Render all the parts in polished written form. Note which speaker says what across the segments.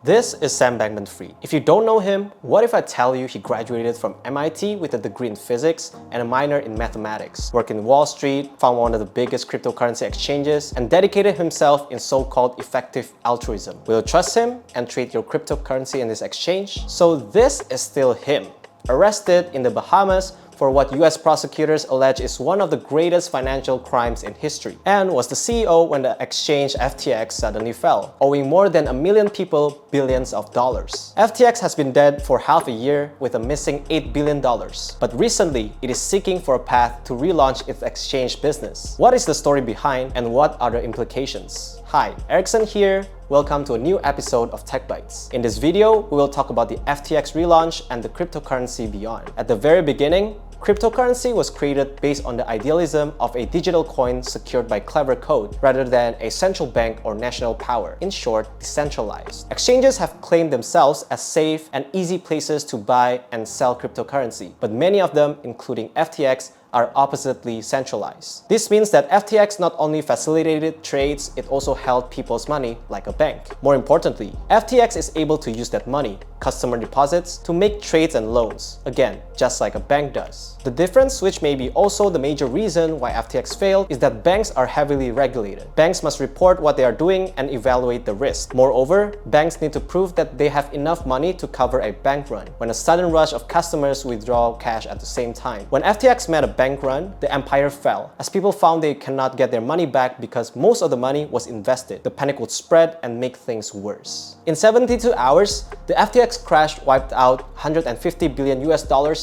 Speaker 1: This is Sam Bankman-Fried. If you don't know him, what if I tell you he graduated from MIT with a degree in physics and a minor in mathematics, worked in Wall Street, found one of the biggest cryptocurrency exchanges, and dedicated himself in so-called effective altruism? Will you trust him and trade your cryptocurrency in this exchange? So this is still him, arrested in the Bahamas for what US prosecutors allege is one of the greatest financial crimes in history, and was the CEO when the exchange FTX suddenly fell, owing more than 1 million people billions of dollars. FTX has been dead for half a year with a missing $8 billion, but recently it is seeking for a path to relaunch its exchange business. What is the story behind and what are the implications? Hi, Erickson here. Welcome to a new episode of TechBites. In this video, we will talk about the FTX relaunch and the cryptocurrency beyond. At the very beginning, cryptocurrency was created based on the idealism of a digital coin secured by clever code rather than a central bank or national power. In short, decentralized. Exchanges have claimed themselves as safe and easy places to buy and sell cryptocurrency, but many of them, including FTX, are oppositely centralized. This means that FTX not only facilitated trades, it also held people's money like a bank. More importantly, FTX is able to use that money, customer deposits, to make trades and loans, again, just like a bank does. The difference, which may be also the major reason why FTX failed, is that banks are heavily regulated. Banks must report what they are doing and evaluate the risk. Moreover, banks need to prove that they have enough money to cover a bank run when a sudden rush of customers withdraw cash at the same time. When FTX met a bank run, the empire fell, as people found they cannot get their money back because most of the money was invested. The panic would spread and make things worse. In 72 hours, the FTX crash wiped out $150 billion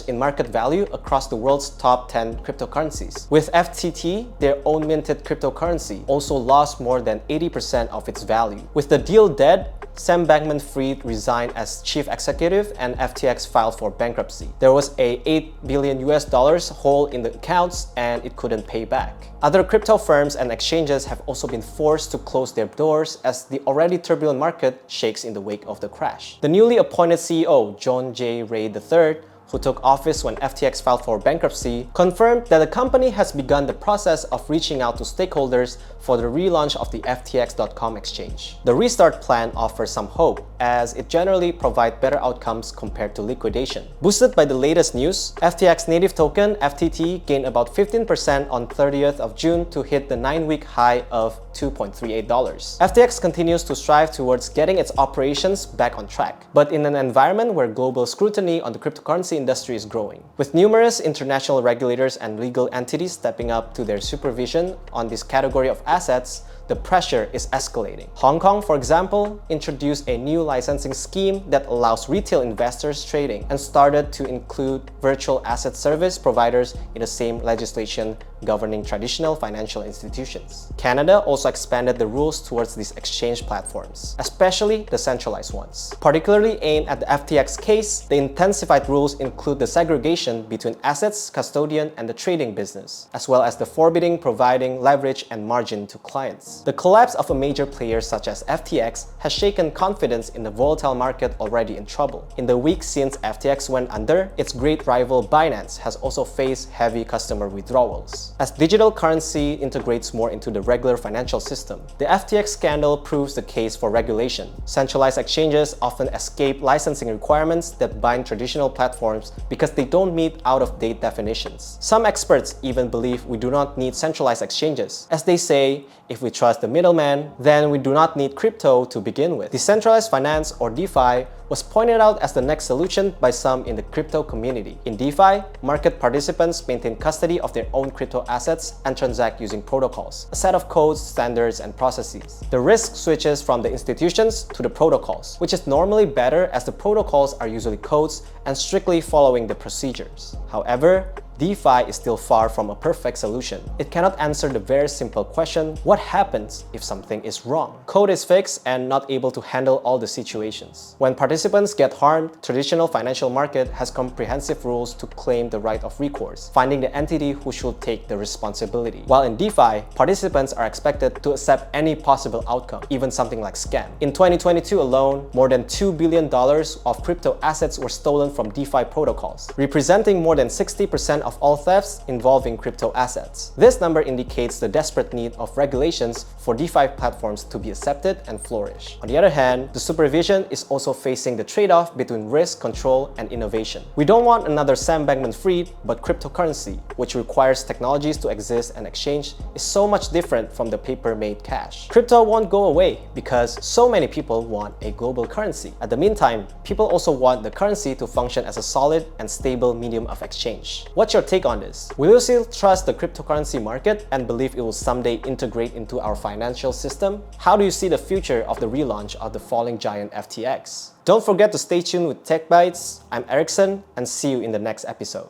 Speaker 1: in market value across the world's top 10 cryptocurrencies. With FTT, their own minted cryptocurrency, also lost more than 80% of its value. With the deal dead, Sam Bankman-Fried resigned as chief executive and FTX filed for bankruptcy. There was a $8 billion hole in the accounts and it couldn't pay back. Other crypto firms and exchanges have also been forced to close their doors as the already turbulent market shakes in the wake of the crash. The newly appointed CEO, John J. Ray III, who took office when FTX filed for bankruptcy, confirmed that the company has begun the process of reaching out to stakeholders for the relaunch of the FTX.com exchange. The restart plan offers some hope, as it generally provides better outcomes compared to liquidation. Boosted by the latest news, FTX native token FTT gained about 15% on 30th of June to hit the 9-week high of $2.38. FTX continues to strive towards getting its operations back on track, but in an environment where global scrutiny on the cryptocurrency industry is growing. With numerous international regulators and legal entities stepping up to their supervision on this category of assets, the pressure is escalating. Hong Kong, for example, introduced a new licensing scheme that allows retail investors trading and started to include virtual asset service providers in the same legislation governing traditional financial institutions. Canada also expanded the rules towards these exchange platforms, especially the centralized ones. Particularly aimed at the FTX case, the intensified rules include the segregation between assets, custodian, and the trading business, as well as the forbidding providing leverage and margin to clients. The collapse of a major player such as FTX has shaken confidence in the volatile market already in trouble. In the weeks since FTX went under, its great rival Binance has also faced heavy customer withdrawals. As digital currency integrates more into the regular financial system, the FTX scandal proves the case for regulation. Centralized exchanges often escape licensing requirements that bind traditional platforms because they don't meet out-of-date definitions. Some experts even believe we do not need centralized exchanges, as they say, if we trust the middleman, then we do not need crypto to begin with. Decentralized finance, or DeFi, was pointed out as the next solution by some in the crypto community. In DeFi, market participants maintain custody of their own crypto assets and transact using protocols, a set of codes, standards, and processes. The risk switches from the institutions to the protocols, which is normally better as the protocols are usually codes and strictly following the procedures. However, DeFi is still far from a perfect solution. It cannot answer the very simple question, what happens if something is wrong? Code is fixed and not able to handle all the situations. When participants get harmed, traditional financial market has comprehensive rules to claim the right of recourse, finding the entity who should take the responsibility. While in DeFi, participants are expected to accept any possible outcome, even something like scam. In 2022 alone, more than $2 billion of crypto assets were stolen from DeFi protocols, representing more than 60% of all thefts involving crypto assets. This number indicates the desperate need of regulations for DeFi platforms to be accepted and flourish. On the other hand, the supervision is also facing the trade-off between risk, control, and innovation. We don't want another Sam Bankman-Fried, but cryptocurrency, which requires technologies to exist and exchange, is so much different from the paper-made cash. Crypto won't go away because so many people want a global currency. At the meantime, people also want the currency to function as a solid and stable medium of exchange. What's your take on this? Will you still trust the cryptocurrency market and believe it will someday integrate into our financial system? How do you see the future of the relaunch of the falling giant FTX? Don't forget to stay tuned with TechBites. I'm Erickson, and see you in the next episode.